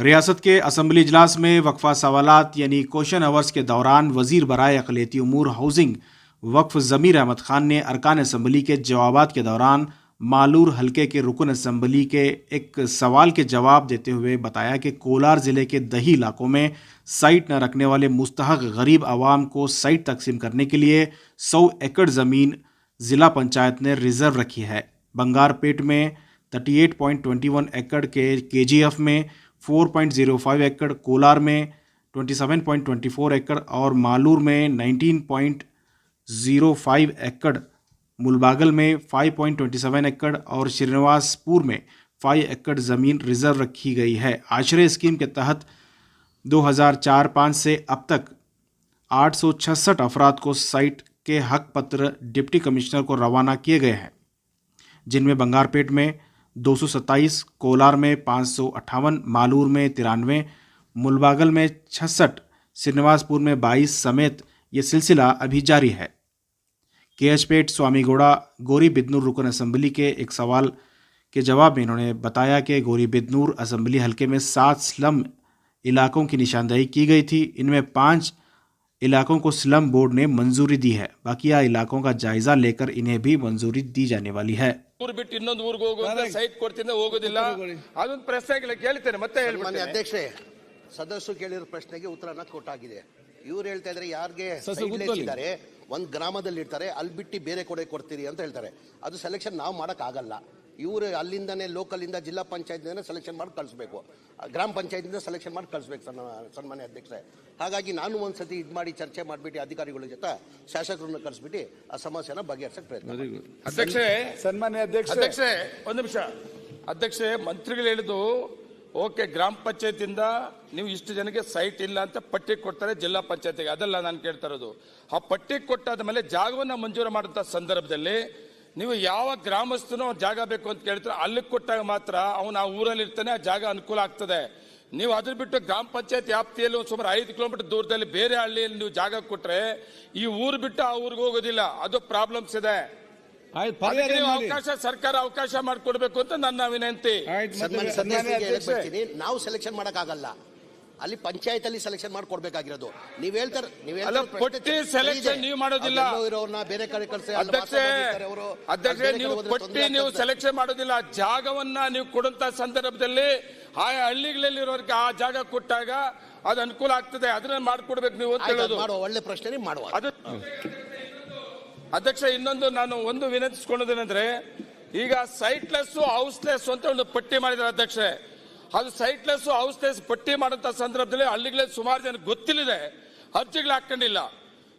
रियासत के असम्बली इजलास में वक्फा सवालात यानी क्वेश्चन आवर्स के दौरान वजीर बराए अक़लियती उमूर हाउसिंग वक्फ ज़मीर अहमद खान ने अरकान असम्बली के जवाबात के दौरान मालूर हल्के के रुकन असम्बली के एक सवाल के जवाब देते हुए बताया कि कोलार ज़िले के दही इलाकों में साइट न रखने वाले मुस्तहक गरीब आवाम को साइट तकसीम करने के लिए 100 एकड़ ज़मीन ज़िला पंचायत ने रिज़र्व रखी है। बंगारपेट में 38.21 एकड़ के KGF में 4.05 एकड़, कोलार में 27.24 एकड़ और मालूर में 19.05 एकड़, मुलबागल में 5.27 एकड़ और श्रीनिवासपुर में 5 एकड़ ज़मीन रिज़र्व रखी गई है। आश्रय स्कीम के तहत 2004-05 से अब तक 866 अफराद को साइट के हक पत्र डिप्टी कमिश्नर को रवाना किए गए हैं, जिनमें बंगारपेट में 227, कोलार में 558, मालूर में 93, मुलबागल में 66, श्रीनिवासपुर में 22 समेत ये सिलसिला अभी जारी है। केएचपेट स्वामीगौड़ा गोरी बिदनूर रुकन असम्बली के एक सवाल के जवाब में इन्होंने बताया कि गोरी बिदनूर असम्बली हल्के में 7 स्लम इलाकों की निशानदेही की गई थी। इनमें 5 इलाकों को स्लम बोर्ड ने मंजूरी दी है। बाकी इलाकों का जायजा लेकर इन्हें भी मंजूरी दी जाने वाली है। ಬಿಟ್ಟು ಇನ್ನೊಂದು ಊರಿಗೆ ಹೋಗುವಂತ ಸೈಟ್ ಕೊಡ್ತೀನಿ ಹೋಗೋದಿಲ್ಲ ಅದೊಂದು ಪ್ರಶ್ನೆಗೆ ಕೇಳ್ತೇನೆ ಮತ್ತೆ ಹೇಳ್ಬಿಡ್ತೀನಿ ಅಧ್ಯಕ್ಷರೇ ಸದಸ್ಯರು ಕೇಳಿರೋ ಪ್ರಶ್ನೆಗೆ ಉತ್ತರನ ಕೊಟ್ಟಾಗಿದೆ ಇವರು ಹೇಳ್ತಾ ಇದ್ದಾರೆ ಯಾರಿಗೆ ಇದ್ದಾರೆ ಒಂದು ಗ್ರಾಮದಲ್ಲಿ ಇರ್ತಾರೆ ಅಲ್ಲಿ ಬಿಟ್ಟು ಬೇರೆ ಕಡೆ ಕೊಡ್ತೀರಿ ಅಂತ ಹೇಳ್ತಾರೆ ಅದು ಸೆಲೆಕ್ಷನ್ ನಾವು ಮಾಡಕ್ ಆಗಲ್ಲ ಇವರು ಅಲ್ಲಿಂದನೇ ಲೋಕಲ್ ಇಂದ ಜಿಲ್ಲಾ ಪಂಚಾಯತ್ ಸೆಲೆಕ್ಷನ್ ಮಾಡಿ ಕಳಿಸಬೇಕು ಗ್ರಾಮ ಪಂಚಾಯತ್ ಇಂದ ಸೆಲೆಕ್ಷನ್ ಮಾಡಿ ಕಳಿಸಬೇಕು ಸನ್ಮಾನ್ಯ ಅಧ್ಯಕ್ಷರೇ ಹಾಗಾಗಿ ನಾನು ಒಂದ್ಸತಿ ಇದು ಮಾಡಿ ಚರ್ಚೆ ಮಾಡಿಬಿಟ್ಟು ಅಧಿಕಾರಿಗಳ ಜೊತೆ ಶಾಸಕರನ್ನ ಕಳಿಸ್ಬಿಟ್ಟು ಆ ಸಮಸ್ಯೆನ ಬಗೆಹರಿಸಕ್ಕೆ ಪ್ರಯತ್ನ ಅಧ್ಯಕ್ಷರೇ ಸನ್ಮಾನ್ಯ ಅಧ್ಯಕ್ಷರೇ ಒಂದು ನಿಮಿಷ ಅಧ್ಯಕ್ಷರೇ ಮಂತ್ರಿಗಳು ಹೇಳಿದ್ದು ಓಕೆ ಗ್ರಾಮ ಪಂಚಾಯತ್ ಇಂದ ನೀವು ಇಷ್ಟು ಜನಕ್ಕೆ ಸೈಟ್ ಇಲ್ಲ ಅಂತ ಪಟ್ಟಿ ಕೊಡ್ತಾರೆ ಜಿಲ್ಲಾ ಪಂಚಾಯತ್ಗೆ ಅದಲ್ಲ ನಾನು ಕೇಳ್ತಾ ಇರೋದು ಆ ಪಟ್ಟಿ ಕೊಟ್ಟಾದ ಮೇಲೆ ಜಾಗವನ್ನು ಮಂಜೂರು ಮಾಡುವಂತ ಸಂದರ್ಭದಲ್ಲಿ ನೀವು ಯಾವ ಗ್ರಾಮಸ್ಥನೋ ಜಾಗ ಬೇಕು ಅಂತ ಕೇಳ್ತಾರೆ ಅಲ್ಲಿ ಕೊಟ್ಟಾಗ ಮಾತ್ರ ಅವನು ಆ ಊರಲ್ಲಿ ಇರ್ತಾನೆ ಆ ಜಾಗ ಅನುಕೂಲ ಆಗ್ತದೆ ನೀವು ಅದ್ರ ಬಿಟ್ಟು ಗ್ರಾಮ ಪಂಚಾಯತ್ ವ್ಯಾಪ್ತಿಯಲ್ಲಿ ಸುಮಾರು 5 ಕಿಲೋಮೀಟರ್ ದೂರದಲ್ಲಿ ಬೇರೆ ಹಳ್ಳಿಯಲ್ಲಿ ನೀವು ಜಾಗ ಕೊಟ್ರೆ ಈ ಊರು ಬಿಟ್ಟು ಆ ಊರಿಗೆ ಹೋಗೋದಿಲ್ಲ ಅದು ಪ್ರಾಬ್ಲಮ್ಸ್ ಇದೆ ಅವಕಾಶ ಸರ್ಕಾರ ಅವಕಾಶ ಮಾಡಿಕೊಡ್ಬೇಕು ಅಂತ ನನ್ನ ವಿನಂತಿ ನಾವು ಸೆಲೆಕ್ಷನ್ ಮಾಡಕ್ ಆಗಲ್ಲ ಅಲ್ಲಿ ಪಂಚಾಯತ್ ಅಲ್ಲಿ ಸೆಲೆಕ್ಷನ್ ಮಾಡ್ಕೊಡ್ಬೇಕಾಗಿರೋದು ನೀವ್ ಹೇಳ್ತಾರೆ ಪಟ್ಟಿ ಸೆಲೆಕ್ಷನ್ ನೀವು ಮಾಡೋದಿಲ್ಲ ಬೇರೆ ಕಡೆ ಅಧ್ಯಕ್ಷ ನೀವು ಪಟ್ಟಿ ನೀವು ಸೆಲೆಕ್ಷನ್ ಮಾಡೋದಿಲ್ಲ ಜಾಗವನ್ನ ನೀವು ಕೊಡುವಂತ ಸಂದರ್ಭದಲ್ಲಿ ಆ ಹಳ್ಳಿಗಳಲ್ಲಿರೋರಿಗೆ ಆ ಜಾಗ ಕೊಟ್ಟಾಗ ಅದು ಅನುಕೂಲ ಆಗ್ತದೆ ಅದನ್ನ ಮಾಡ್ಕೊಡ್ಬೇಕು ನೀವು ಅಂತ ಹೇಳೋದು ಒಳ್ಳೆ ಪ್ರಶ್ನೆ ಮಾಡುವ ಅದು ಅಧ್ಯಕ್ಷ ಇನ್ನೊಂದು ನಾನು ಒಂದು ವಿನಂತಿಸ್ಕೊಳ್ಳೋದೇನೆಂದ್ರೆ ಈಗ ಸೈಟ್ಲೆಸ್ ಹೌಸ್ಲೆಸ್ ಅಂತ ಒಂದು ಪಟ್ಟಿ ಮಾಡಿದ್ದಾರೆ ಅಧ್ಯಕ್ಷರೇ ಅದು ಸೈಟ್ಲೆಸ್ ಹೌಸ್ಲೆಸ್ ಪಟ್ಟಿ ಮಾಡುವಂತ ಸಂದರ್ಭದಲ್ಲಿ ಹಳ್ಳಿಗಳೇ ಸುಮಾರು ಜನ ಗೊತ್ತಿಲ್ಲದೆ ಅರ್ಜಿಗಳು ಹಾಕೊಂಡಿಲ್ಲ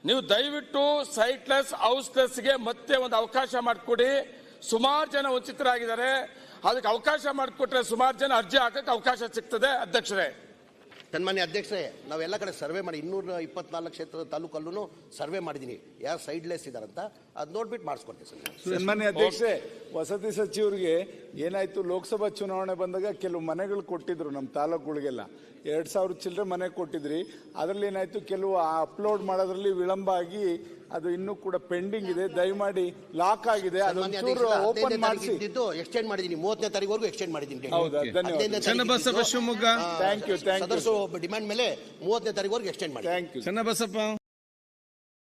ನೀವು ದಯವಿಟ್ಟು ಸೈಟ್ಲೆಸ್ ಹೌಸ್ಲೆಸ್ಗೆ ಮತ್ತೆ ಒಂದು ಅವಕಾಶ ಮಾಡಿಕೊಡಿ ಸುಮಾರು ಜನ ವಂಚಿತರಾಗಿದ್ದಾರೆ ಅದಕ್ಕೆ ಅವಕಾಶ ಮಾಡಿಕೊಟ್ರೆ ಸುಮಾರು ಜನ ಅರ್ಜಿ ಹಾಕಕ್ಕೆ ಅವಕಾಶ ಸಿಗ್ತದೆ ಅಧ್ಯಕ್ಷರೇ ಸನ್ಮಾನ್ಯ ಅಧ್ಯಕ್ಷರೇ ನಾವೆಲ್ಲ ಕಡೆ ಸರ್ವೆ ಮಾಡಿ 224 ಕ್ಷೇತ್ರದ ತಾಲೂಕಲ್ಲೂ ಸರ್ವೆ ಮಾಡಿದೀನಿ ಯಾರು ಸೈಡ್ಲೆಸ್ ಇದಾರಂತ ಅದು ನೋಡ್ಬಿಟ್ಟು ಮಾಡಿಸ್ಕೊಡ್ತೀವಿ ಸನ್ಮಾನ್ಯ ಅಧ್ಯಕ್ಷರೇ ವಸತಿ ಸಚಿವರಿಗೆ ಏನಾಯ್ತು ಲೋಕಸಭಾ ಚುನಾವಣೆ ಬಂದಾಗ ಕೆಲವು ಮನೆಗಳು ಕೊಟ್ಟಿದ್ರು ನಮ್ಮ ತಾಲೂಕುಗಳಿಗೆಲ್ಲ 2000 ಚಿಲ್ಲರೆ ಮನೆ ಕೊಟ್ಟಿದ್ರಿ ಅದರಲ್ಲಿ ಏನಾಯ್ತು ಕೆಲವು ಅಪ್ಲೋಡ್ ಮಾಡೋದ್ರಲ್ಲಿ ವಿಳಂಬ ಆಗಿ ಅದು ಇನ್ನೂ ಕೂಡ ಪೆಂಡಿಂಗ್ ಇದೆ ದಯಮಾಡಿ ಲಾಕ್ ಆಗಿದೆ ಅದೊಂಚೂರು ಓಪನ್ ಮಾಡಿಸಿ ಎಕ್ಸ್ಟೆಂಡ್ ಮಾಡಿದೀನಿ 30ನೇ ತಾರೀಕುವರೆಗೂ ಎಕ್ಸ್ಟೆಂಡ್ ಮಾಡಿದ್ದೀನಿ ಧನ್ಯವಾದ ಥ್ಯಾಂಕ್ ಯು ಸದಸ್ಯರು ಡಿಮ್ಯಾಂಡ್ ಮೇಲೆ 30ನೇ ತಾರೀಕುವರೆಗೂ ಎಕ್ಸ್ಟೆಂಡ್ ಮಾಡಿ ಥ್ಯಾಂಕ್ ಯು.